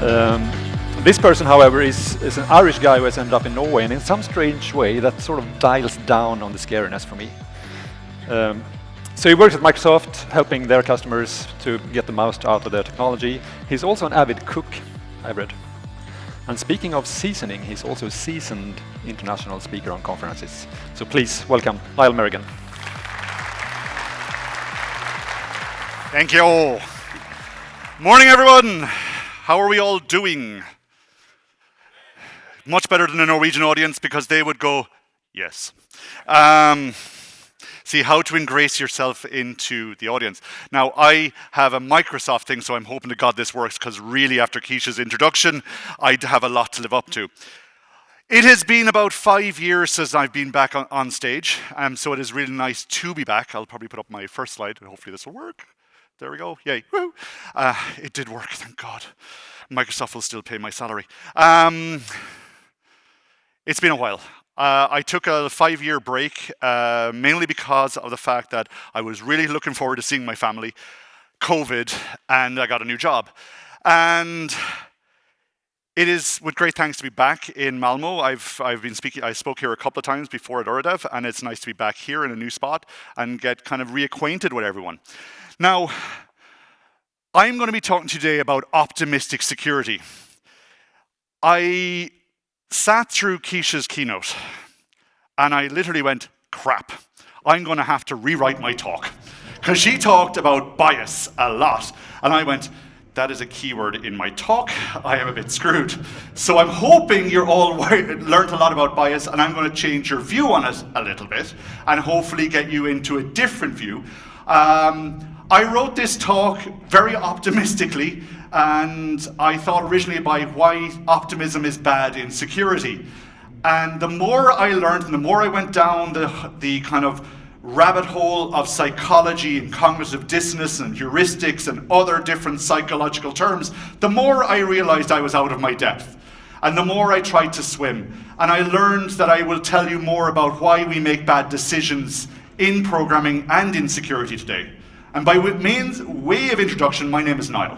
This person, however, is an Irish guy who has ended up in Norway, and in some strange way that sort of dials down on the scariness for me. So he works at Microsoft, helping their customers to get the most out of their technology. He's also an avid cook, I've read. And speaking of seasoning, he's also a seasoned international speaker on conferences. So please welcome Niall Merrigan. Thank you. Morning, everyone. How are we all doing? Much better than a Norwegian audience, because they would go, yes. See how to ingrace yourself into the audience. Now, I have a Microsoft thing, so I'm hoping to God this works, because really after Keisha's introduction, I'd have a lot to live up to. It has been about 5 years since I've been back on stage, so it is really nice to be back. I'll probably put up my first slide, and hopefully this will work. There we go, yay, woo! It did work, thank God. Microsoft will still pay my salary. It's been a while. I took a 5-year break, mainly because of the fact that I was really looking forward to seeing my family, COVID, and I got a new job. And it is with great thanks to be back in Malmö. I've been speaking. I spoke here a couple of times before at Uradev, and it's nice to be back here in a new spot and get kind of reacquainted with everyone. Now, I'm going to be talking today about optimistic security. I sat through Keisha's keynote, and I literally went, crap, I'm going to have to rewrite my talk. Because she talked about bias a lot, and I went, that is a keyword in my talk, I am a bit screwed. So I'm hoping you're all learned a lot about bias, and I'm going to change your view on it a little bit, and hopefully get you into a different view. I wrote this talk very optimistically, and I thought originally about why optimism is bad in security. And the more I learned, and the more I went down the kind of rabbit hole of psychology and cognitive dissonance and heuristics and other different psychological terms, the more I realized I was out of my depth. And the more I tried to swim. And I learned that I will tell you more about why we make bad decisions in programming and in security today. And by way of introduction, my name is Niall.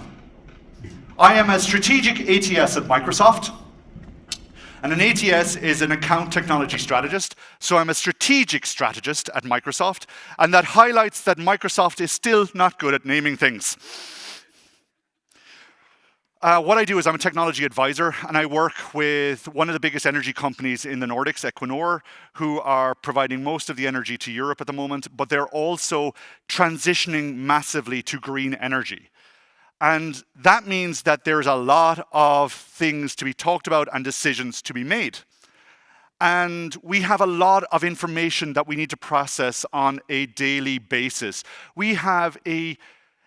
I am a strategic ATS at Microsoft. And an ATS is an account technology strategist. So I'm a strategic strategist at Microsoft. And that highlights that Microsoft is still not good at naming things. What I do is I'm a technology advisor, and I work with one of the biggest energy companies in the Nordics, Equinor, who are providing most of the energy to Europe at the moment, but they're also transitioning massively to green energy. And that means that there's a lot of things to be talked about and decisions to be made. And we have a lot of information that we need to process on a daily basis. We have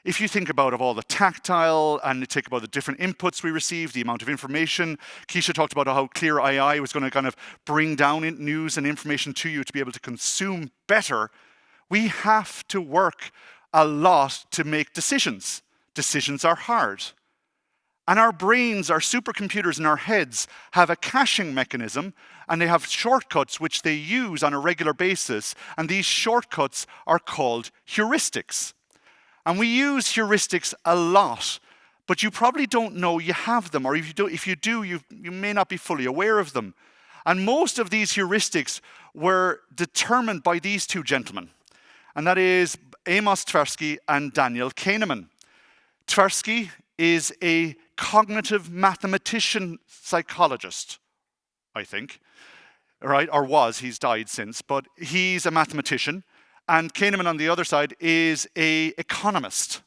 if you think about all the tactile and you think about the different inputs we receive, the amount of information, Keisha talked about how Clear AI was going to kind of bring down news and information to you to be able to consume better. We have to work a lot to make decisions. Decisions are hard. And our brains, our supercomputers in our heads, have a caching mechanism, and they have shortcuts which they use on a regular basis, and these shortcuts are called heuristics. And we use heuristics a lot, but you probably don't know you have them, or if you do, you may not be fully aware of them. And most of these heuristics were determined by these two gentlemen, and that is Amos Tversky and Daniel Kahneman. Tversky is a cognitive mathematician psychologist, I think, right? Or was, he's died since, but he's a mathematician. And Kahneman on the other side is an economist.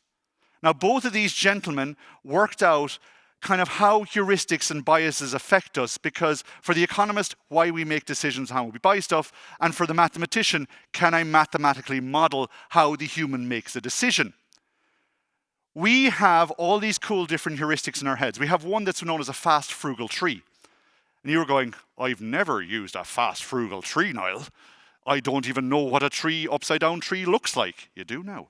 Now, both of these gentlemen worked out kind of how heuristics and biases affect us, because for the economist, why we make decisions, how we buy stuff, and for the mathematician, can I mathematically model how the human makes a decision? We have all these cool different heuristics in our heads. We have one that's known as a fast frugal tree. And you were going, I've never used a fast frugal tree, Niall. I don't even know what a upside down tree looks like. You do now.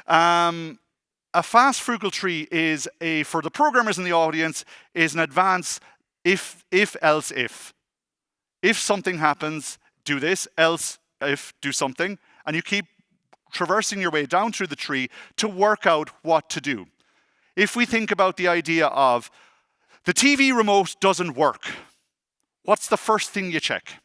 A fast frugal tree is for the programmers in the audience, is an advanced if, else, if. If something happens, do this, else, if, do something. And you keep traversing your way down through the tree to work out what to do. If we think about the idea of The TV remote doesn't work. What's the first thing you check?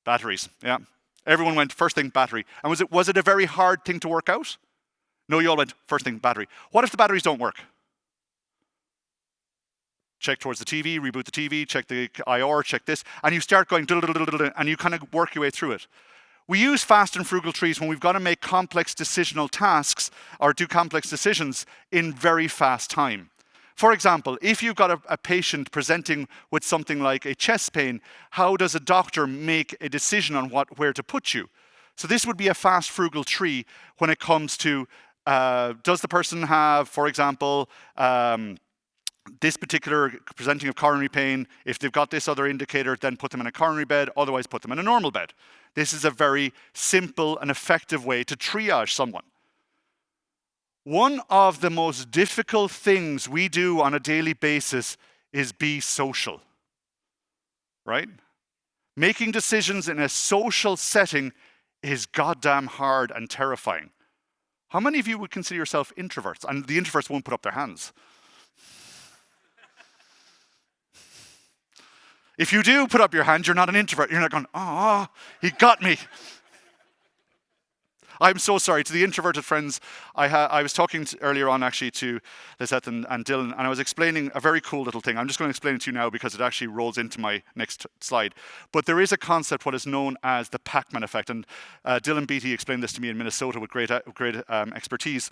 Batteries, yeah. Everyone went, first thing, battery. And was it a very hard thing to work out? No, you all went, first thing, battery. What if the batteries don't work? Check towards the TV, reboot the TV, check the IR, check this, and you start going, and you kind of work your way through it. We use fast and frugal trees when we've got to make complex decisional tasks or do complex decisions in very fast time. For example, if you've got a patient presenting with something like a chest pain, how does a doctor make a decision on where to put you? So this would be a fast, frugal tree when it comes to, does the person have, for example, this particular presenting of coronary pain, if they've got this other indicator, then put them in a coronary bed, otherwise put them in a normal bed. This is a very simple and effective way to triage someone. One of the most difficult things we do on a daily basis is be social, right? Making decisions in a social setting is goddamn hard and terrifying. How many of you would consider yourself introverts? And the introverts won't put up their hands. If you do put up your hand, you're not an introvert. You're not going, oh, he got me. I'm so sorry. To the introverted friends, I was talking earlier on actually to Lisette and Dylan, and I was explaining a very cool little thing. I'm just going to explain it to you now because it actually rolls into my next slide. But there is a concept, what is known as the Pac-Man effect, and Dylan Beatty explained this to me in Minnesota with great expertise.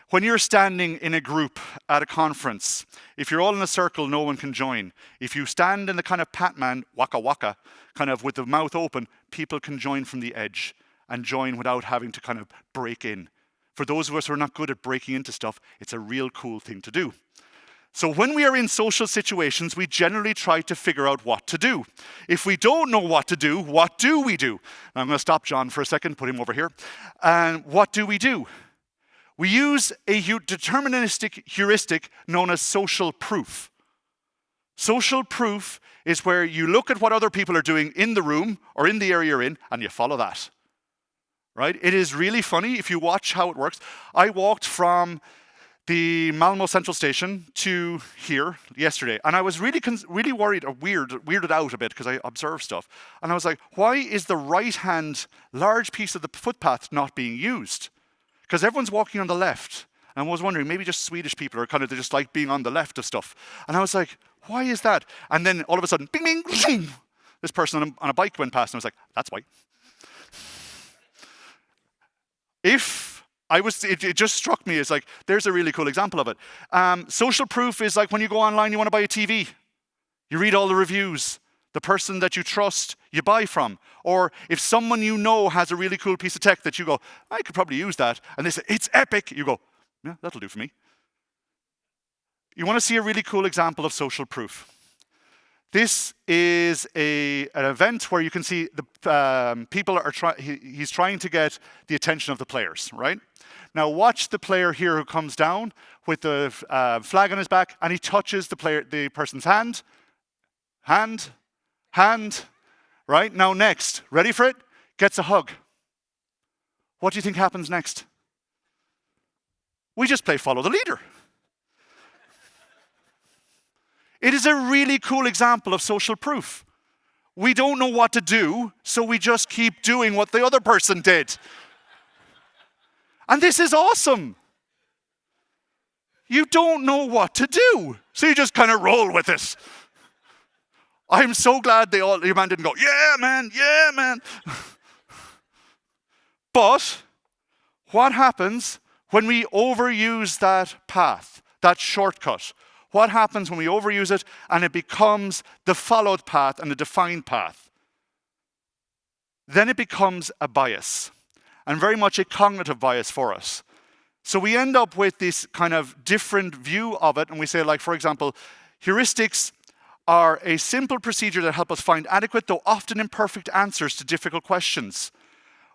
When you're standing in a group at a conference, if you're all in a circle, no one can join. If you stand in the kind of Pac-Man, waka waka, kind of with the mouth open, people can join from the edge and join without having to kind of break in. For those of us who are not good at breaking into stuff, it's a real cool thing to do. So when we are in social situations, we generally try to figure out what to do. If we don't know what to do, what do we do? Now I'm going to stop John for a second, put him over here. And what do? We use a deterministic heuristic known as social proof. Social proof is where you look at what other people are doing in the room or in the area you're in, and you follow that. Right? It is really funny if you watch how it works. I walked from the Malmö Central Station to here yesterday, and I was really worried or weirded out a bit because I observed stuff. And I was like, why is the right-hand large piece of the footpath not being used? Because everyone's walking on the left. And I was wondering, maybe just Swedish people are they just like being on the left of stuff. And I was like, why is that? And then all of a sudden, bing, bing, zoom, this person on a bike went past, and I was like, that's why. It just struck me as like, there's a really cool example of it. Social proof is like when you go online, you want to buy a TV. You read all the reviews. The person that you trust, you buy from. Or if someone you know has a really cool piece of tech that you go, I could probably use that. And they say, it's epic. You go, yeah, that'll do for me. You want to see a really cool example of social proof. This is an event where you can see the people are he's trying to get the attention of the players, right? Now watch the player here who comes down with the flag on his back, and he touches the person's hand, right? Now next, ready for it? Gets a hug. What do you think happens next? We just play follow the leader. It is a really cool example of social proof. We don't know what to do, so we just keep doing what the other person did. And this is awesome. You don't know what to do, so you just kind of roll with it. I'm so glad your man didn't go, yeah, man. But what happens when we overuse that path, that shortcut? What happens when we overuse it and it becomes the followed path and the defined path? Then it becomes a bias, and very much a cognitive bias for us. So we end up with this kind of different view of it, and we say, like, for example, heuristics are a simple procedure that help us find adequate, though often imperfect, answers to difficult questions.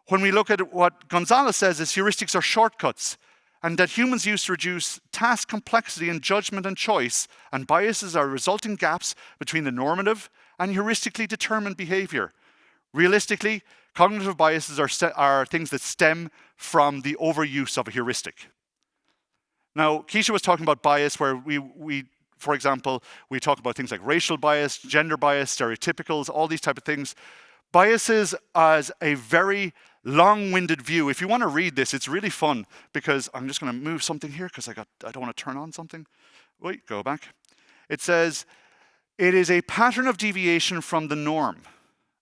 When we look at what Gonzalez says is heuristics are shortcuts, and that humans use to reduce task complexity in judgment and choice, and biases are resulting gaps between the normative and heuristically determined behavior. Realistically, cognitive biases are things that stem from the overuse of a heuristic. Now, Keisha was talking about bias where we for example, we talk about things like racial bias, gender bias, stereotypicals, all these type of things. Biases as a very long-winded view. If you want to read this, it's really fun, because I'm just going to move something here because I don't want to turn on something. Wait, go back. It says, it is a pattern of deviation from the norm.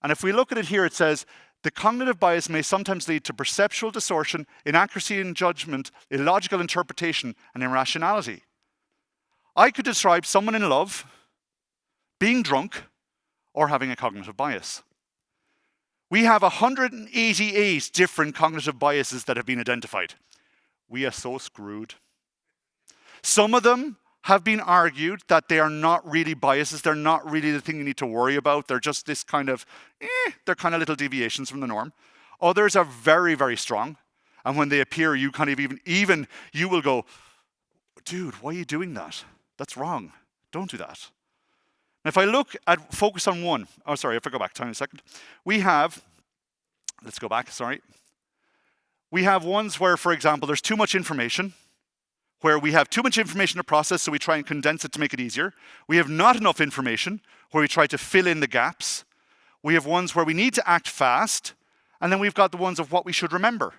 And if we look at it here, it says, the cognitive bias may sometimes lead to perceptual distortion, inaccuracy in judgment, illogical interpretation, and irrationality. I could describe someone in love, being drunk, or having a cognitive bias. We have 188 different cognitive biases that have been identified. We are so screwed. Some of them have been argued that they are not really biases. They're not really the thing you need to worry about. They're just this kind of, they're kind of little deviations from the norm. Others are very, very strong. And when they appear, you kind of even you will go, dude, why are you doing that? That's wrong. Don't do that. And if I look at, focus on one. Oh, sorry, if I go back, time a second. We have, let's go back, sorry. We have ones where, for example, there's too much information, where we have too much information to process, so we try and condense it to make it easier. We have not enough information, where we try to fill in the gaps. We have ones where we need to act fast, and then we've got the ones of what we should remember.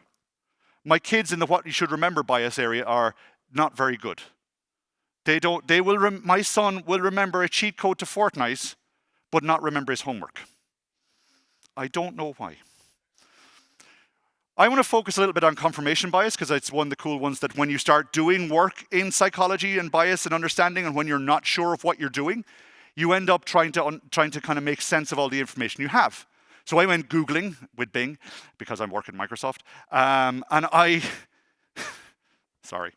My kids in the what you should remember bias area are not very good. My son will remember a cheat code to Fortnite, but not remember his homework. I don't know why. I want to focus a little bit on confirmation bias, because it's one of the cool ones that when you start doing work in psychology and bias and understanding, and when you're not sure of what you're doing, you end up trying to kind of make sense of all the information you have. So I went Googling with Bing, because I'm working at Microsoft, and sorry.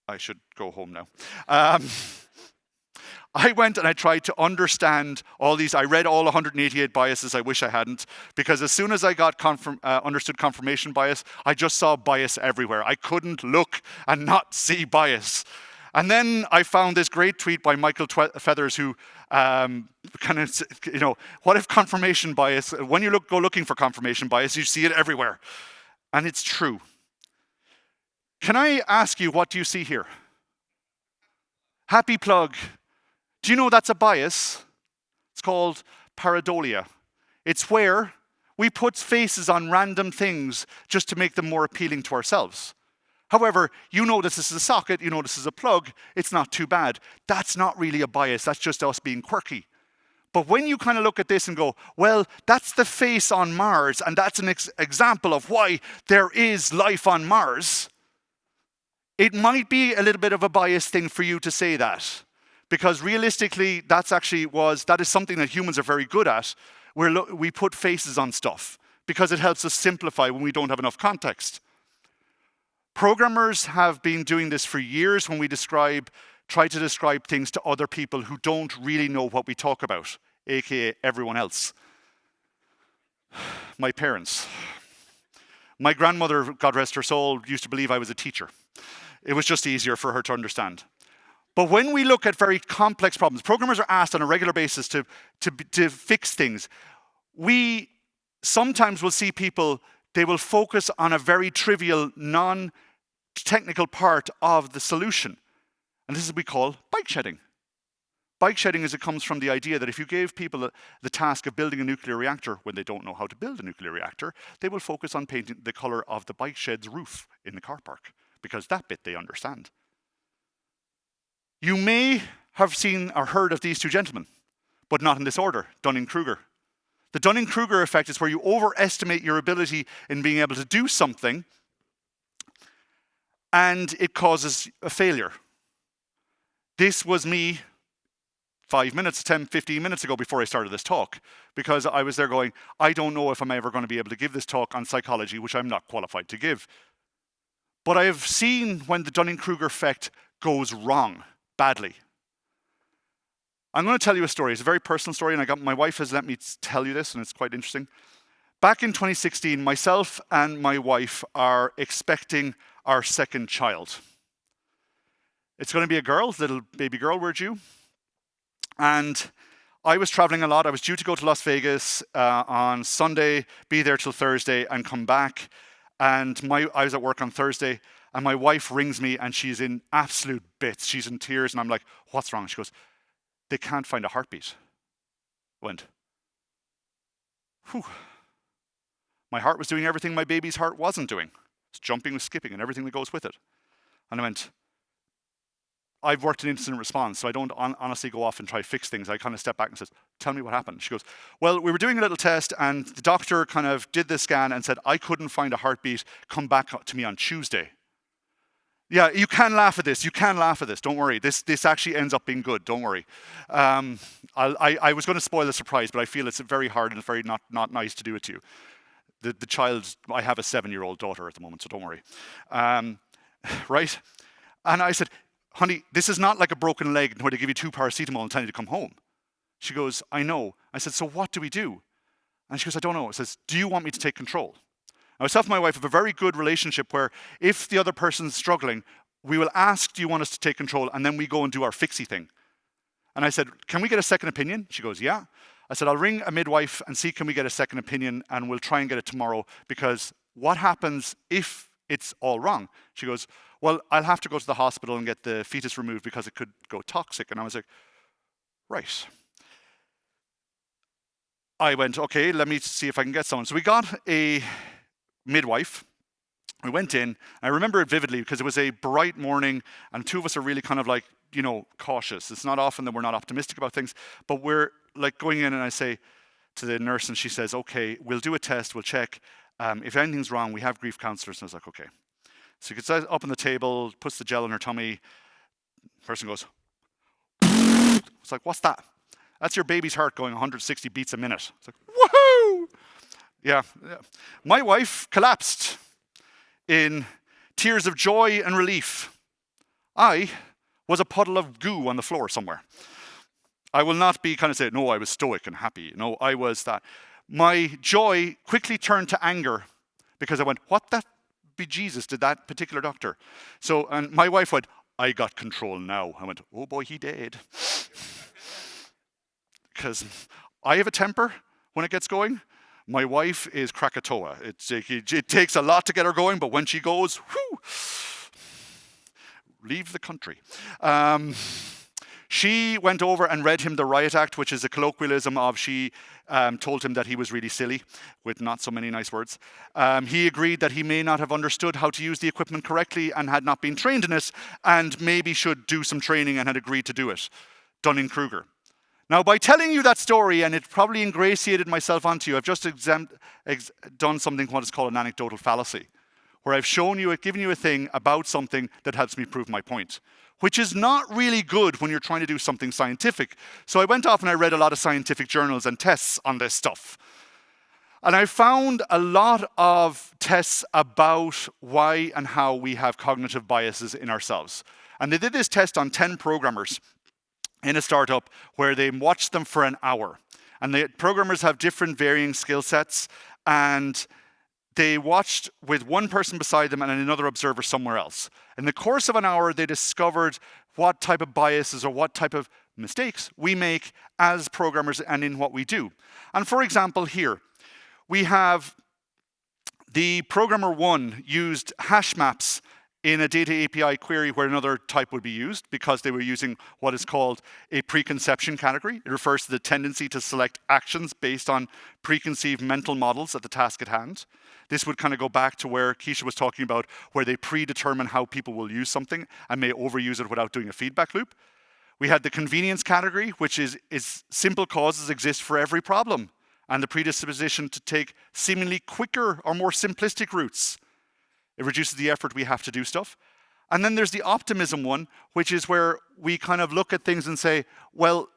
I should go home now. I went and I tried to understand all these. I read all 188 biases. I wish I hadn't, because as soon as I got understood confirmation bias, I just saw bias everywhere. I couldn't look and not see bias. And then I found this great tweet by Michael Feathers, who kind of, what if confirmation bias, when you go looking for confirmation bias, you see it everywhere. And it's true. Can I ask you, what do you see here? Happy plug. Do you know that's a bias? It's called pareidolia. It's where we put faces on random things just to make them more appealing to ourselves. However, you notice this is a socket, you notice this is a plug, it's not too bad. That's not really a bias, that's just us being quirky. But when you kind of look at this and go, well, that's the face on Mars, and that's an example of why there is life on Mars, it might be a little bit of a biased thing for you to say that. Because realistically, that is something that humans are very good at, where we put faces on stuff, because it helps us simplify when we don't have enough context. Programmers have been doing this for years when we try to describe things to other people who don't really know what we talk about, aka everyone else. My parents. My grandmother, God rest her soul, used to believe I was a teacher. It was just easier for her to understand. But when we look at very complex problems, programmers are asked on a regular basis to fix things. We sometimes will see people, they will focus on a very trivial, non-technical part of the solution. And this is what we call bike shedding. Bike shedding comes from the idea that if you gave people the task of building a nuclear reactor when they don't know how to build a nuclear reactor, they will focus on painting the color of the bike shed's roof in the car park, because that bit they understand. You may have seen or heard of these two gentlemen, but not in this order, Dunning-Kruger. The Dunning-Kruger effect is where you overestimate your ability in being able to do something, and it causes a failure. This was me 5 minutes, 10, 15 minutes ago before I started this talk, because I was there going, I don't know if I'm ever going to be able to give this talk on psychology, which I'm not qualified to give. But I have seen when the Dunning-Kruger effect goes wrong, badly. I'm going to tell you a story. It's a very personal story, and my wife has let me tell you this, and it's quite interesting. Back in 2016, myself and my wife are expecting our second child. It's going to be a girl, little baby girl, we're due. And I was traveling a lot. I was due to go to Las Vegas on Sunday, be there till Thursday, and come back. And I was at work on Thursday, And my wife rings me and she's in absolute bits. She's in tears and I'm like, what's wrong? She goes, they can't find a heartbeat. I went, whew. My heart was doing everything my baby's heart wasn't doing. It's jumping and skipping and everything that goes with it. And I went, I've worked in incident response, so I don't honestly go off and try to fix things. I kind of step back and says, tell me what happened. She goes, well, we were doing a little test and the doctor kind of did the scan and said, I couldn't find a heartbeat. Come back to me on Tuesday. Yeah, you can laugh at this. You can laugh at this. Don't worry. This actually ends up being good. Don't worry. I was going to spoil the surprise, but I feel it's very hard and it's very not nice to do it to you. The child, I have a 7-year-old daughter at the moment, so don't worry. Right? And I said, honey, this is not like a broken leg where they give you 2 paracetamol and tell you to come home. She goes, I know. I said, so what do we do? And she goes, I don't know. I says, do you want me to take control? Myself and my wife have a very good relationship where if the other person's struggling, we will ask, do you want us to take control? And then we go and do our fixie thing. And I said, can we get a second opinion? She goes, yeah. I said, I'll ring a midwife and see can we get a second opinion and we'll try and get it tomorrow because what happens if it's all wrong? She goes, well, I'll have to go to the hospital and get the fetus removed because it could go toxic. And I was like, right. I went, okay, let me see if I can get someone. So we got a midwife. We went in. I remember it vividly because it was a bright morning and 2 of us are really kind of like, cautious. It's not often that we're not optimistic about things, but we're like going in and I say to the nurse and she says, okay, we'll do a test, we'll check. If anything's wrong, we have grief counselors. And I was like, okay. So he gets up on the table, puts the gel in her tummy. The person goes, it's like, what's that? That's your baby's heart going 160 beats a minute. It's like, woohoo! Yeah. My wife collapsed in tears of joy and relief. I was a puddle of goo on the floor somewhere. I will not be kind of say, no, I was stoic and happy. No, I was that. My joy quickly turned to anger because I went, what the bejesus did that particular doctor? So, and my wife went, I got control now. I went, oh boy, he did. Because I have a temper when it gets going. My wife is Krakatoa. It takes a lot to get her going, but when she goes, whew, leave the country. She went over and read him the Riot Act, which is a colloquialism of she told him that he was really silly, with not so many nice words. He agreed that he may not have understood how to use the equipment correctly and had not been trained in it, and maybe should do some training and had agreed to do it. Dunning-Kruger. Now, by telling you that story, and it probably ingratiated myself onto you, I've just done something what is called an anecdotal fallacy, where I've given you a thing about something that helps me prove my point, which is not really good when you're trying to do something scientific. So I went off and I read a lot of scientific journals and tests on this stuff. And I found a lot of tests about why and how we have cognitive biases in ourselves. And they did this test on 10 programmers in a startup where they watched them for an hour. And the programmers have different varying skill sets, and they watched with one person beside them and another observer somewhere else. In the course of an hour, they discovered what type of biases or what type of mistakes we make as programmers and in what we do. And for example, here, we have the programmer 1 used hash maps in a data API query where another type would be used because they were using what is called a preconception category. It refers to the tendency to select actions based on preconceived mental models at the task at hand. This would kind of go back to where Keisha was talking about where they predetermine how people will use something and may overuse it without doing a feedback loop. We had the convenience category, which is simple causes exist for every problem, and the predisposition to take seemingly quicker or more simplistic routes. It reduces the effort we have to do stuff. And then there's the optimism one, which is where we kind of look at things and say, well,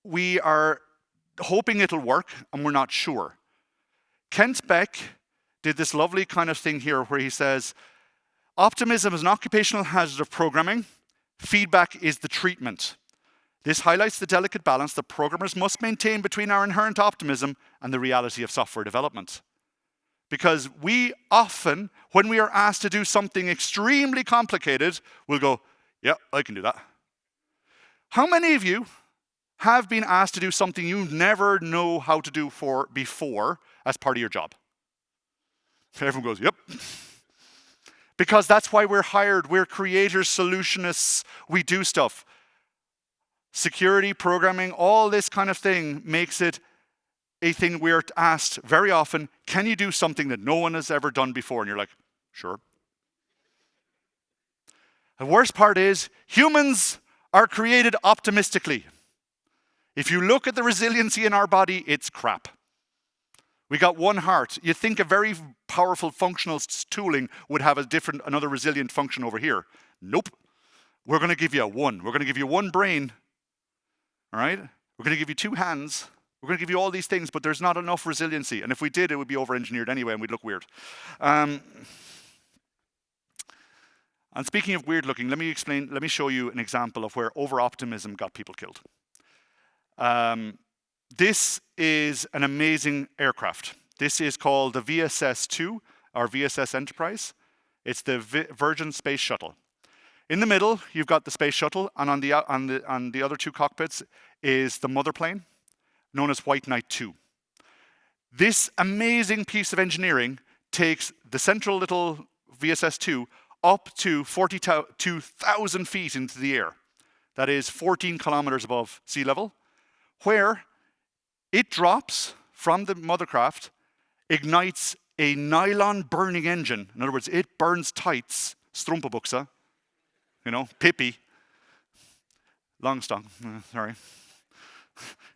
we are hoping it'll work and we're not sure. Kent Beck did this lovely kind of thing here where he says, optimism is an occupational hazard of programming. Feedback is the treatment. This highlights the delicate balance that programmers must maintain between our inherent optimism and the reality of software development. Because we often, when we are asked to do something extremely complicated, we'll go, yeah, I can do that. How many of you have been asked to do something you never know how to do before as part of your job? Everyone goes, yep. Because that's why we're hired. We're creators, solutionists. We do stuff. Security, programming, all this kind of thing makes it a thing we're asked very often, can you do something that no one has ever done before? And you're like, sure. The worst part is, humans are created optimistically. If you look at the resiliency in our body, it's crap. We got one heart. You'd think a very powerful functional tooling would have another resilient function over here. Nope. We're going to give you one. We're going to give you one brain. All right? We're going to give you 2 hands. We're going to give you all these things, but there's not enough resiliency. And if we did, it would be over-engineered anyway, and we'd look weird. And speaking of weird looking, let me show you an example of where over-optimism got people killed. This is an amazing aircraft. This is called the VSS-2, or VSS Enterprise. It's the Virgin Space Shuttle. In the middle, you've got the space shuttle, and on the other 2 cockpits is the mother plane, known as White Knight 2. This amazing piece of engineering takes the central little VSS-2 up to 42,000 feet into the air. That is 14 kilometers above sea level, where it drops from the mothercraft, ignites a nylon burning engine. In other words, it burns tights, strumpebuksa, Pippi, Longstong, sorry.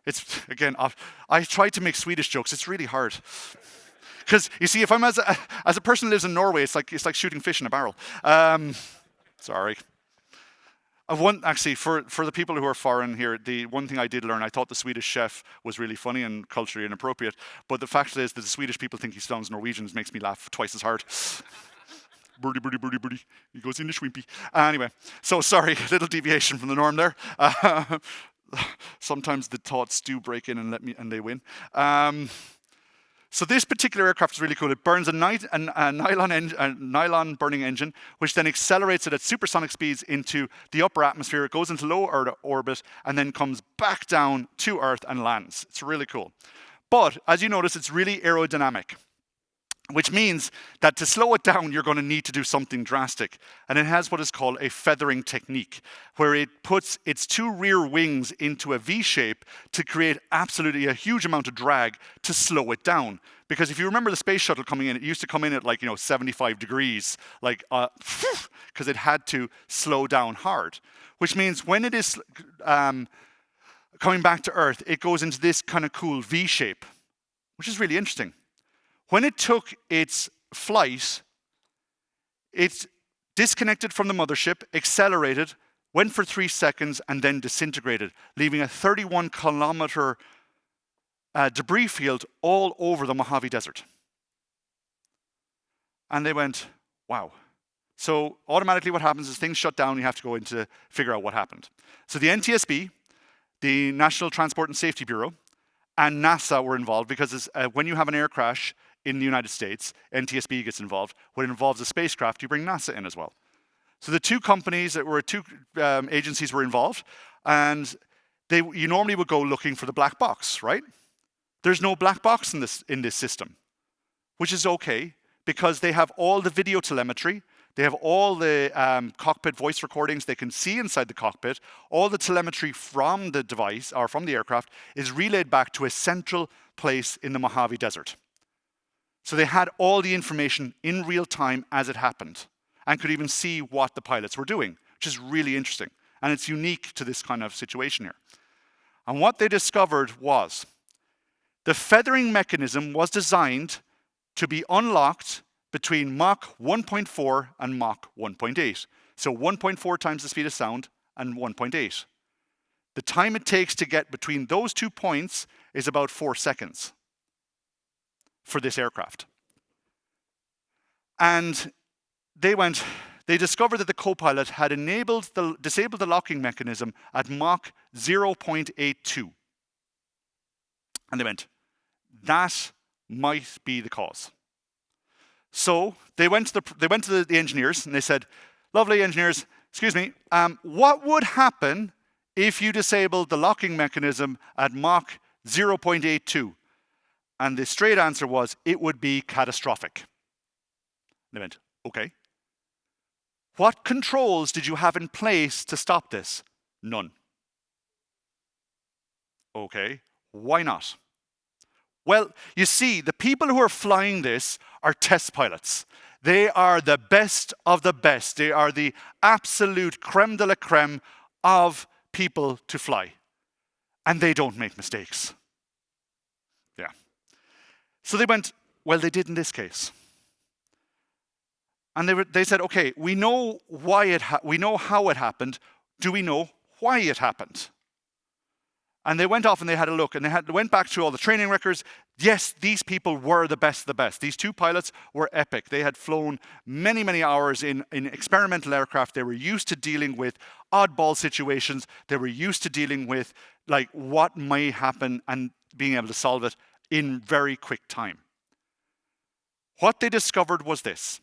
It's, again, I tried to make Swedish jokes. It's really hard. Because, you see, if I'm as a person who lives in Norway, it's like shooting fish in a barrel. Sorry. Actually, for the people who are foreign here, the one thing I did learn, I thought the Swedish chef was really funny and culturally inappropriate. But the fact is that the Swedish people think he sounds Norwegian makes me laugh twice as hard. Birdie, birdie, birdie, birdie. He goes in the schwimpy. Anyway, so sorry, a little deviation from the norm there. Sometimes the thoughts do break in and they win. So this particular aircraft is really cool. It burns a nylon burning engine, which then accelerates it at supersonic speeds into the upper atmosphere. It goes into low orbit and then comes back down to Earth and lands. It's really cool. But as you notice, it's really aerodynamic, which means that to slow it down, you're going to need to do something drastic. And it has what is called a feathering technique, where it puts its 2 rear wings into a V shape to create absolutely a huge amount of drag to slow it down. Because if you remember the space shuttle coming in, it used to come in at 75 degrees, because it had to slow down hard. Which means when it is coming back to Earth, it goes into this kind of cool V shape, which is really interesting. When it took its flight, it disconnected from the mothership, accelerated, went for 3 seconds, and then disintegrated, leaving a 31-kilometer debris field all over the Mojave Desert. And they went, wow. So automatically what happens is things shut down, you have to go in to figure out what happened. So the NTSB, the National Transport and Safety Bureau, and NASA were involved because when you have an air crash in the United States, NTSB gets involved. When it involves a spacecraft, you bring NASA in as well. So the 2 companies that were 2 agencies were involved, and you normally would go looking for the black box, right? There's no black box in this system, which is okay because they have all the video telemetry. They have all the cockpit voice recordings. They can see inside the cockpit. All the telemetry from the device or from the aircraft is relayed back to a central place in the Mojave Desert. So they had all the information in real time as it happened and could even see what the pilots were doing, which is really interesting. And it's unique to this kind of situation here. And what they discovered was the feathering mechanism was designed to be unlocked between Mach 1.4 and Mach 1.8. So 1.4 times the speed of sound and 1.8. The time it takes to get between those 2 points is about 4 seconds for this aircraft. And they discovered that the co-pilot had disabled the locking mechanism at Mach 0.82. And they went, that might be the cause. So they went to the engineers and they said, lovely engineers, excuse me, what would happen if you disabled the locking mechanism at Mach 0.82? And the straight answer was, it would be catastrophic. They went, okay. What controls did you have in place to stop this? None. Okay, why not? Well, you see, the people who are flying this are test pilots. They are the best of the best. They are the absolute creme de la creme of people to fly. And they don't make mistakes. Yeah. So they went, well, they did in this case. And they said, okay, we know we know how it happened. Do we know why it happened? And they went off and they had a look, and they went back through all the training records. Yes, these people were the best of the best. These two pilots were epic. They had flown many, many hours in experimental aircraft. They were used to dealing with oddball situations. They were used to dealing with like what may happen and being able to solve it in very quick time. What they discovered was this.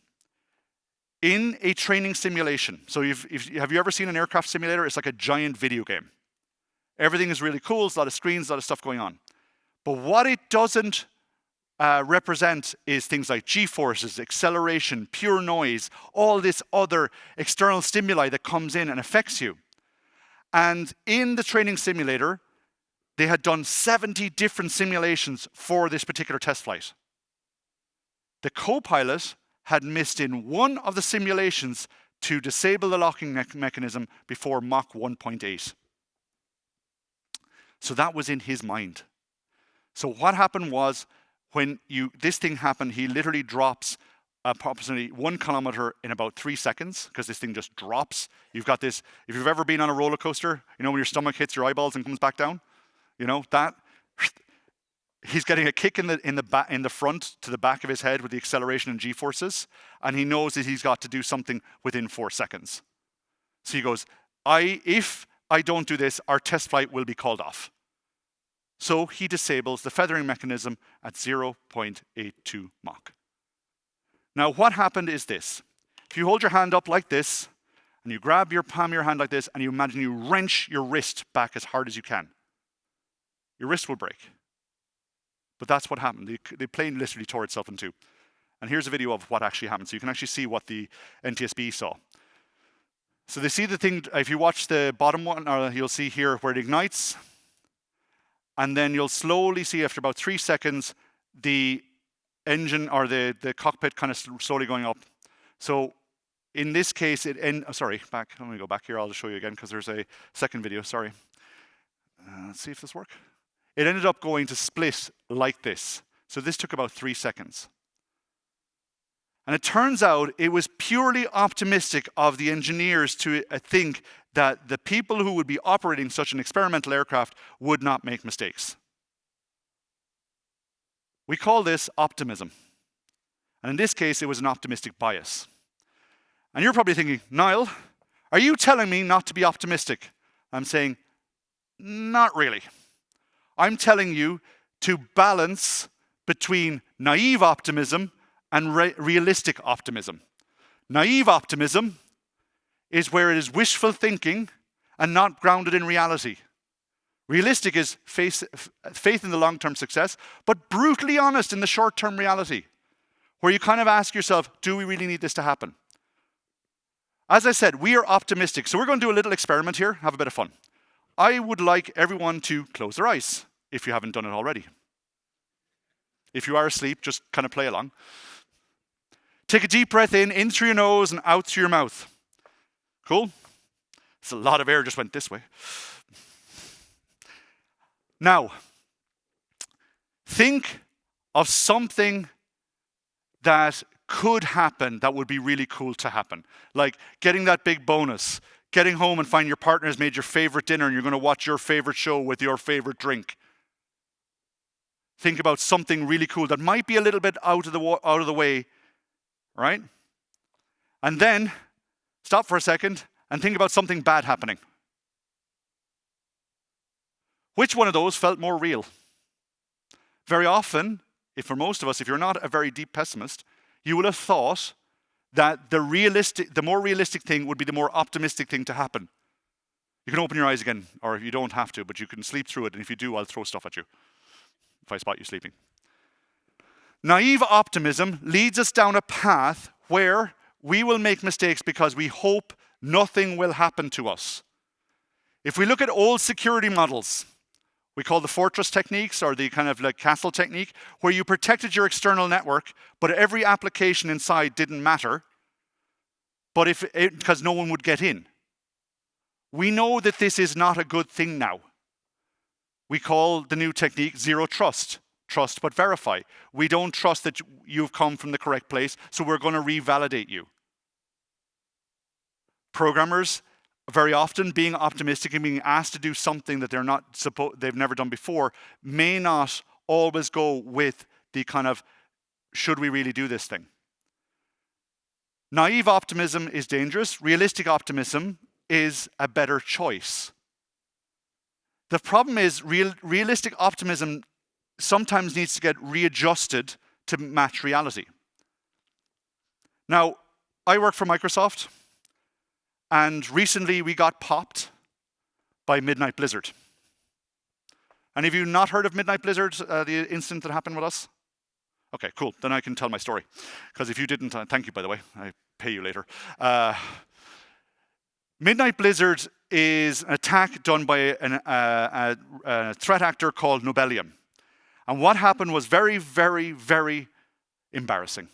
In a training simulation, so have you ever seen an aircraft simulator? It's like a giant video game. Everything is really cool, there's a lot of screens, a lot of stuff going on. But what it doesn't represent is things like g-forces, acceleration, pure noise, all this other external stimuli that comes in and affects you. And in the training simulator, they had done 70 different simulations for this particular test flight. The co-pilot had missed in one of the simulations to disable the locking mechanism before Mach 1.8. So that was in his mind. So what happened was, when this thing happened, he literally drops approximately 1 kilometer in about 3 seconds, because this thing just drops. You've got this, if you've ever been on a roller coaster, you know when your stomach hits your eyeballs and comes back down? You know, that, he's getting a kick in the front to the back of his head with the acceleration and g-forces, and he knows that he's got to do something within 4 seconds. So he goes, if I don't do this, our test flight will be called off. So he disables the feathering mechanism at 0.82 Mach. Now what happened is this. If you hold your hand up like this, and you grab your palm of your hand like this, and you imagine you wrench your wrist back as hard as you can, your wrist will break. But that's what happened. The plane literally tore itself in two. And here's a video of what actually happened. So you can actually see what the NTSB saw. So they see the thing, if you watch the bottom one, you'll see here where it ignites. And then you'll slowly see after about 3 seconds, the engine or the cockpit kind of slowly going up. So in this case, let me go back here. I'll just show you again because there's a second video, sorry. Let's see if this works. It ended up going to split like this. So this took about 3 seconds. And it turns out it was purely optimistic of the engineers to think that the people who would be operating such an experimental aircraft would not make mistakes. We call this optimism. And in this case, it was an optimistic bias. And you're probably thinking, Niall, are you telling me not to be optimistic? I'm saying, not really. I'm telling you to balance between naive optimism and realistic optimism. Naive optimism is where it is wishful thinking and not grounded in reality. Realistic is faith in the long-term success, but brutally honest in the short-term reality, where you kind of ask yourself, do we really need this to happen? As I said, we are optimistic. So we're going to do a little experiment here, have a bit of fun. I would like everyone to close their eyes, if you haven't done it already. If you are asleep, just kind of play along. Take a deep breath in through your nose and out through your mouth. Cool? It's a lot of air just went this way. Now, think of something that could happen that would be really cool to happen. Like getting that big bonus, getting home and find your partner has made your favorite dinner and you're going to watch your favorite show with your favorite drink. Think about something really cool that might be a little bit out of the way, right? And then stop for a second and think about something bad happening. Which one of those felt more real? Very often, for most of us, if you're not a very deep pessimist, you will have thought that the more realistic thing would be the more optimistic thing to happen. You can open your eyes again, or you don't have to, but you can sleep through it, and if you do, I'll throw stuff at you if I spot you sleeping. Naive optimism leads us down a path where We will make mistakes because we hope nothing will happen to us. If we look at old security models, we call the fortress techniques, or the kind of like castle technique, where you protected your external network, but every application inside didn't matter, because no one would get in. We know that this is not a good thing now. We call the new technique zero trust. Trust but verify. We don't trust that you've come from the correct place, so we're going to revalidate you. Programmers, very often being optimistic and being asked to do something that they've never done before, may not always go with the kind of, should we really do this thing? Naive optimism is dangerous. Realistic optimism is a better choice. The problem is realistic optimism sometimes needs to get readjusted to match reality. Now, I work for Microsoft, and recently we got popped by Midnight Blizzard. Any of you not heard of Midnight Blizzard, the incident that happened with us? Okay, cool. Then I can tell my story. Because if you didn't, thank you, by the way. I pay you later. Midnight Blizzard is an attack done by a threat actor called Nobelium. And what happened was very, very, very embarrassing,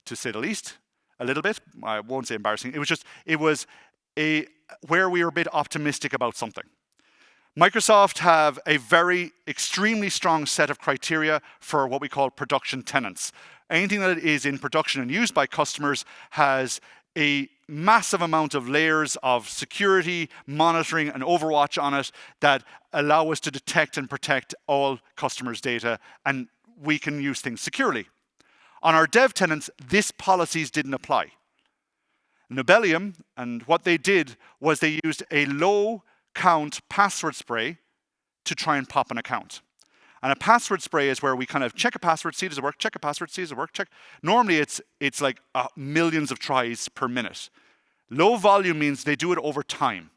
to say the least. A little bit. I won't say embarrassing. It was where we were a bit optimistic about something. Microsoft have a very extremely strong set of criteria for what we call production tenants. Anything that is in production and used by customers has a massive amount of layers of security, monitoring, and overwatch on it that allow us to detect and protect all customers' data, and we can use things securely. On our dev tenants, these policies didn't apply. Nobelium, and what they did was they used a low count password spray to try and pop an account. And a password spray is where we kind of check a password, see does it work, check a password, see does it work, check. Normally it's like millions of tries per minute. Low volume means they do it over time.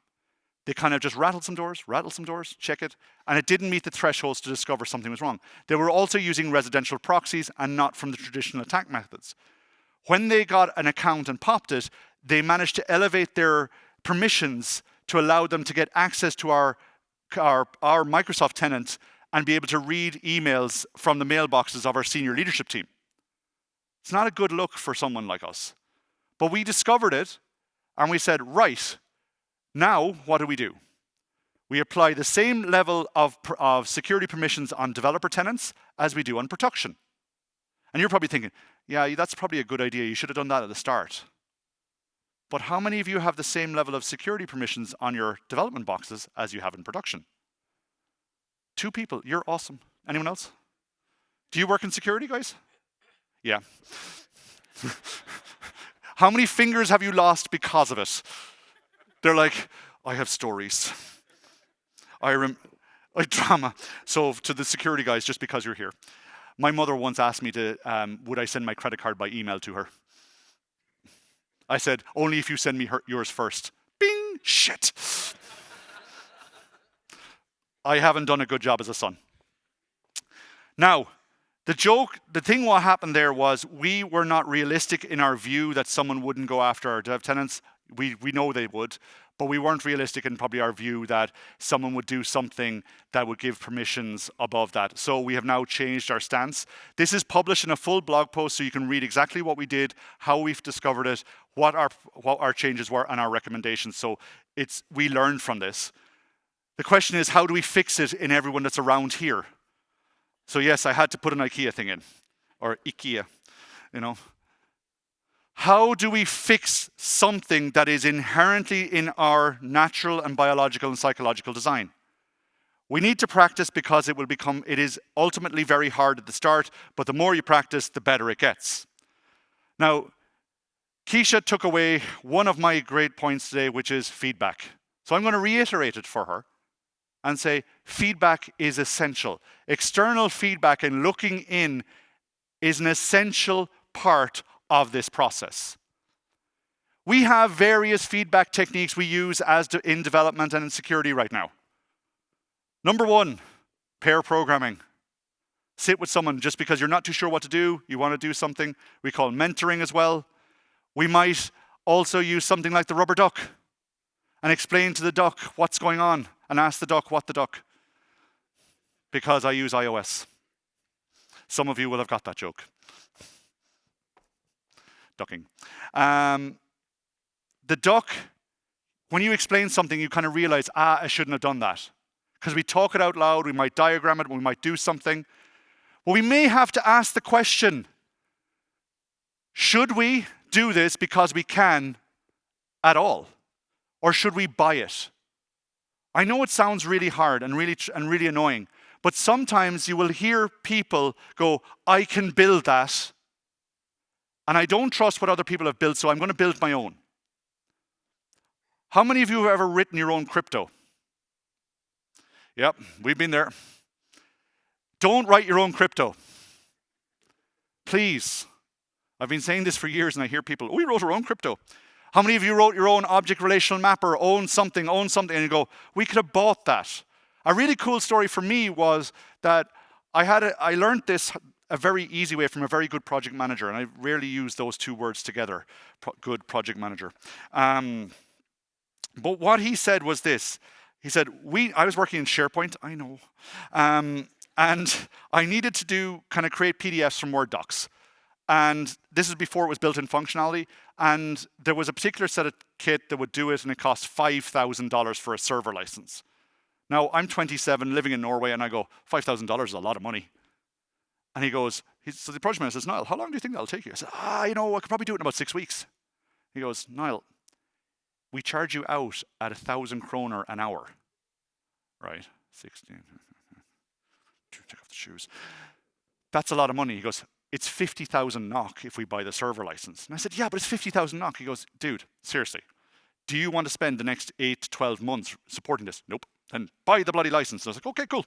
They kind of just rattle some doors, check it, and it didn't meet the thresholds to discover something was wrong. They were also using residential proxies and not from the traditional attack methods. When they got an account and popped it, they managed to elevate their permissions to allow them to get access to our Microsoft tenant and be able to read emails from the mailboxes of our senior leadership team. It's not a good look for someone like us. But we discovered it, and we said, right, now what do? We apply the same level of security permissions on developer tenants as we do on production. And you're probably thinking, yeah, that's probably a good idea. You should have done that at the start. But how many of you have the same level of security permissions on your development boxes as you have in production? 2 people. You're awesome. Anyone else? Do you work in security, guys? Yeah. How many fingers have you lost because of it? They're like, I have stories. Drama. So to the security guys, just because you're here. My mother once asked me would I send my credit card by email to her? I said, only if you send me yours first. Bing! Shit! I haven't done a good job as a son. Now, the thing what happened there was we were not realistic in our view that someone wouldn't go after our dev tenants. We know they would, but we weren't realistic in probably our view that someone would do something that would give permissions above that. So we have now changed our stance. This is published in a full blog post, so you can read exactly what we did, how we've discovered it, what our changes were, and our recommendations. So we learned from this. The question is, how do we fix it in everyone that's around here? So yes, I had to put an IKEA thing in, or IKEA, you know. How do we fix something that is inherently in our natural and biological and psychological design? We need to practice because it is ultimately very hard at the start, but the more you practice, the better it gets. Now, Keisha took away one of my great points today, which is feedback. So I'm going to reiterate it for her and say feedback is essential. External feedback and looking in is an essential part of this process. We have various feedback techniques we use in development and in security right now. Number 1, pair programming. Sit with someone just because you're not too sure what to do, you want to do something. We call mentoring as well. We might also use something like the rubber duck and explain to the duck what's going on and ask the duck what the duck, because I use iOS. Some of you will have got that joke. Ducking. The duck, when you explain something, you kind of realize, I shouldn't have done that. Because we talk it out loud, we might diagram it, we might do something. Well, we may have to ask the question, should we do this because we can at all? Or should we buy it? I know it sounds really hard and really annoying, but sometimes you will hear people go, I can build that, and I don't trust what other people have built, so I'm going to build my own. How many of you have ever written your own crypto? Yep, we've been there. Don't write your own crypto. Please. I've been saying this for years and I hear people, we wrote our own crypto. How many of you wrote your own object relational mapper, own something, and you go, we could have bought that. A really cool story for me was that I learned this a very easy way from a very good project manager, and I rarely use those two words together, good project manager. But what he said was this. He said, I was working in SharePoint, I know, and I needed to create PDFs from Word docs. And this is before it was built-in functionality, and there was a particular set of kit that would do it, and it cost $5,000 for a server license. Now, I'm 27, living in Norway, and I go, $5,000 is a lot of money. And he goes, so the project manager says, Niall, how long do you think that'll take you? I said, I could probably do it in about 6 weeks. He goes, Niall, we charge you out at 1,000 kroner an hour. Right, 16. Take off the shoes. That's a lot of money. He goes, it's 50,000 NOK if we buy the server license. And I said, yeah, but it's 50,000 NOK. He goes, dude, seriously, do you want to spend the next 8 to 12 months supporting this? Nope. Then buy the bloody license. And I was like, okay, cool.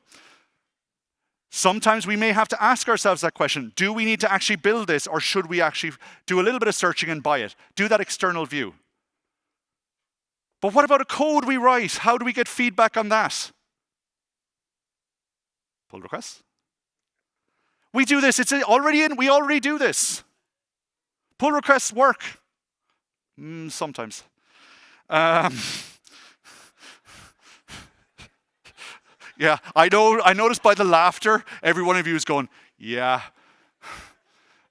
Sometimes we may have to ask ourselves that question. Do we need to actually build this, or should we actually do a little bit of searching and buy it? Do that external view. But what about a code we write? How do we get feedback on that? Pull requests. We do this. It's already in. We already do this. Pull requests work. Sometimes. Yeah, I know. I noticed by the laughter, every one of you is going, yeah.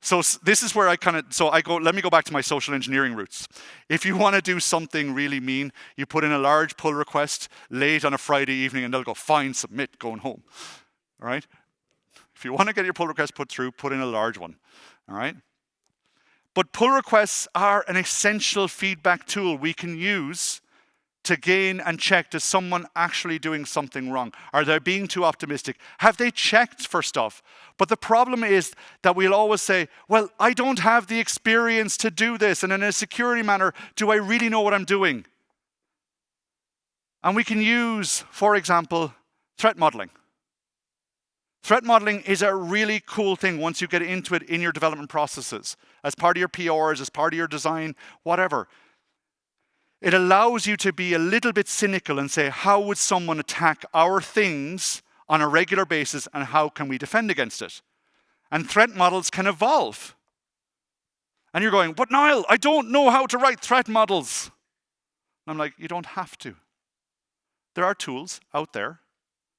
So this is where let me go back to my social engineering roots. If you want to do something really mean, you put in a large pull request late on a Friday evening, and they'll go, fine, submit, going home. All right? If you want to get your pull request put through, put in a large one. All right? But pull requests are an essential feedback tool we can use to gain and check, is someone actually doing something wrong? Are they being too optimistic? Have they checked for stuff? But the problem is that we'll always say, well, I don't have the experience to do this, and in a security manner, do I really know what I'm doing? And we can use, for example, threat modeling. Threat modeling is a really cool thing once you get into it in your development processes, as part of your PRs, as part of your design, whatever. It allows you to be a little bit cynical and say, how would someone attack our things on a regular basis, and how can we defend against it? And threat models can evolve. And you're going, but Niall, I don't know how to write threat models. And I'm like, you don't have to. There are tools out there,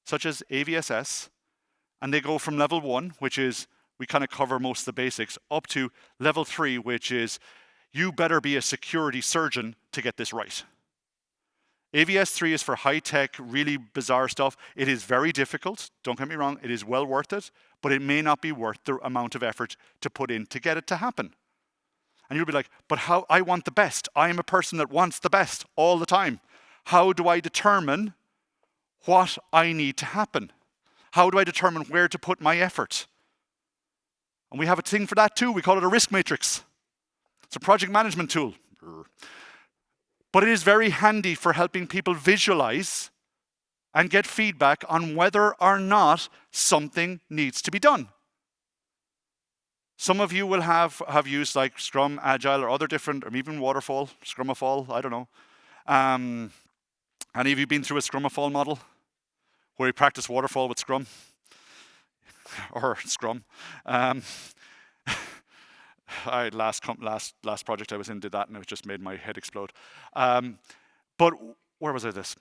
such as AVSS, and they go from level 1, which is, we kind of cover most of the basics, up to level 3, which is, you better be a security surgeon to get this right. AVS 3 is for high-tech, really bizarre stuff. It is very difficult, don't get me wrong, it is well worth it, but it may not be worth the amount of effort to put in to get it to happen. And you'll be like, but how? I want the best. I am a person that wants the best all the time. How do I determine what I need to happen? How do I determine where to put my effort? And we have a thing for that too. We call it a risk matrix. It's a project management tool. But it is very handy for helping people visualize and get feedback on whether or not something needs to be done. Some of you will have used like Scrum, Agile, or other different, or even Waterfall, Scrumafall, I don't know. Any of you been through a Scrumafall model where you practice Waterfall with Scrum? Or Scrum. last project I was in did that, and it just made my head explode. But where was I this?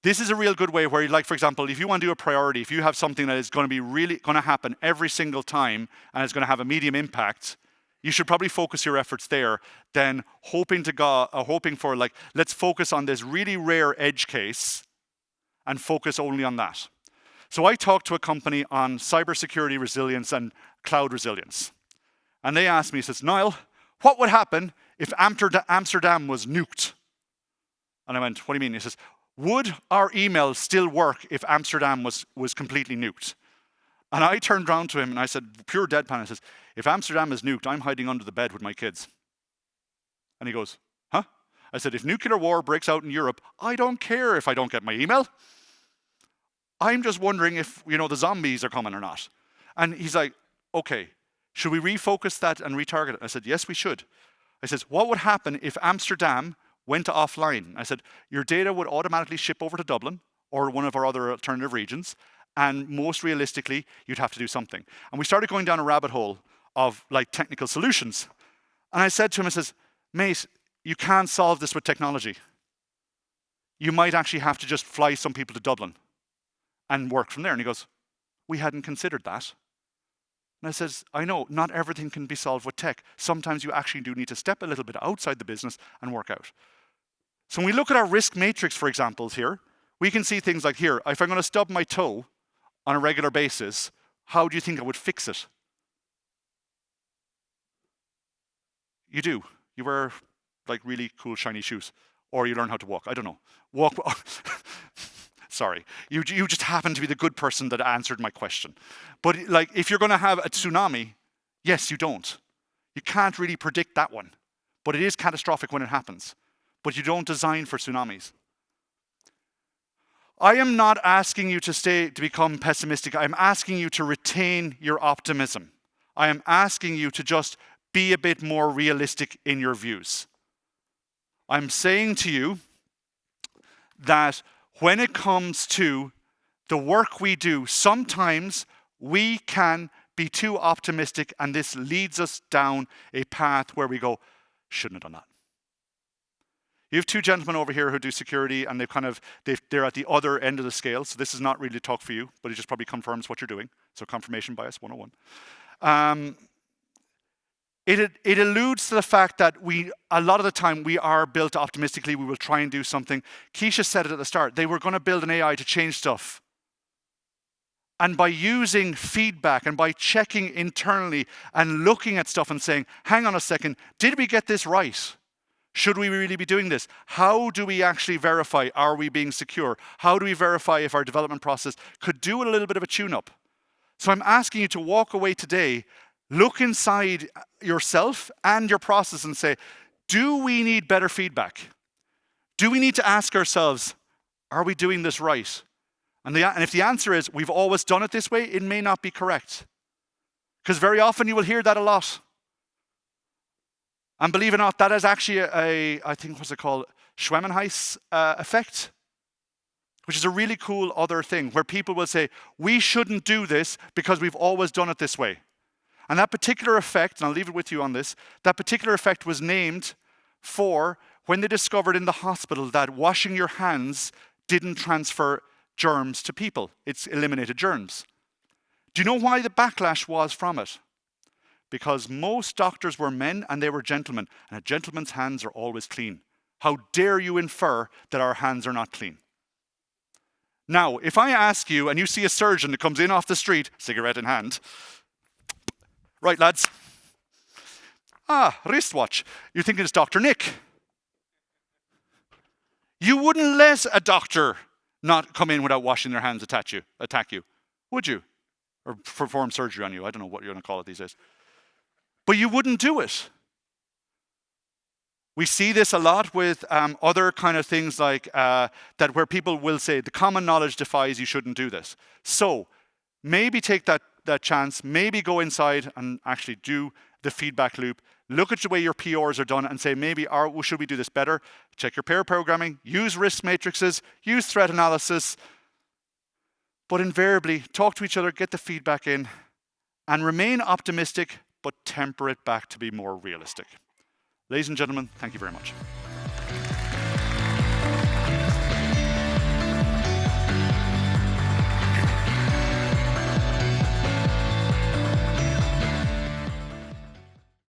This is a real good way where, like, for example, if you want to do a priority, if you have something that is going to be really going to happen every single time and it's going to have a medium impact, you should probably focus your efforts there than hoping for, like, let's focus on this really rare edge case and focus only on that. So I talked to a company on cybersecurity resilience and cloud resilience. And they asked me, says, Niall, what would happen if Amsterdam was nuked? And I went, what do you mean? He says, would our email still work if Amsterdam was completely nuked? And I turned around to him and I said, pure deadpan, I says, if Amsterdam is nuked, I'm hiding under the bed with my kids. And he goes, huh? I said, if nuclear war breaks out in Europe, I don't care if I don't get my email. I'm just wondering if, the zombies are coming or not. And he's like, okay, should we refocus that and retarget it? I said, yes, we should. I said, what would happen if Amsterdam went offline? I said, your data would automatically ship over to Dublin or one of our other alternative regions, and most realistically, you'd have to do something. And we started going down a rabbit hole of, like, technical solutions. And I said to him, I says, mate, you can't solve this with technology. You might actually have to just fly some people to Dublin and work from there. And he goes, we hadn't considered that. And I says, I know, not everything can be solved with tech. Sometimes you actually do need to step a little bit outside the business and work out. So when we look at our risk matrix, for examples here, we can see things like here, if I'm going to stub my toe on a regular basis, how do you think I would fix it? You do. You wear, like, really cool shiny shoes, or you learn how to walk. I don't know. Sorry, you just happen to be the good person that answered my question. But, like, if you're going to have a tsunami, yes, you don't. You can't really predict that one. But it is catastrophic when it happens. But you don't design for tsunamis. I am not asking you to become pessimistic. I'm asking you to retain your optimism. I am asking you to just be a bit more realistic in your views. I'm saying to you that when it comes to the work we do, sometimes we can be too optimistic, and this leads us down a path where we go, shouldn't have done that. You have two gentlemen over here who do security, and they're at the other end of the scale, so this is not really talk for you, but it just probably confirms what you're doing. So confirmation bias 101. It alludes to the fact that a lot of the time we are built optimistically. We will try and do something. Keisha said it at the start. They were going to build an AI to change stuff. And by using feedback and by checking internally and looking at stuff and saying, hang on a second, did we get this right? Should we really be doing this? How do we actually verify, are we being secure? How do we verify if our development process could do a little bit of a tune-up? So I'm asking you to walk away today, look inside yourself and your process and say, do we need better feedback? Do we need to ask ourselves, are we doing this right? And if the answer is, we've always done it this way, it may not be correct. Because very often you will hear that a lot. And believe it or not, that is actually I think, what's it called? Schwemmenheis effect, which is a really cool other thing where people will say, we shouldn't do this because we've always done it this way. And that particular effect, and I'll leave it with you on this, that particular effect was named for when they discovered in the hospital that washing your hands didn't transfer germs to people. It's eliminated germs. Do you know why the backlash was from it? Because most doctors were men and they were gentlemen, and a gentleman's hands are always clean. How dare you infer that our hands are not clean? Now, if I ask you and you see a surgeon that comes in off the street, cigarette in hand, right, lads, wristwatch, you're thinking it's Dr. Nick. You wouldn't let a doctor not come in without washing their hands, attack you, would you? Or perform surgery on you, I don't know what you're going to call it these days. But you wouldn't do it. We see this a lot with other kind of things like that where people will say, the common knowledge defies, you shouldn't do this. So maybe take that chance, maybe go inside and actually do the feedback loop, look at the way your PRs are done and say, maybe should we do this better? Check your pair programming, use risk matrices, use threat analysis, but invariably talk to each other, get the feedback in, and remain optimistic, but temper it back to be more realistic. Ladies and gentlemen, thank you very much.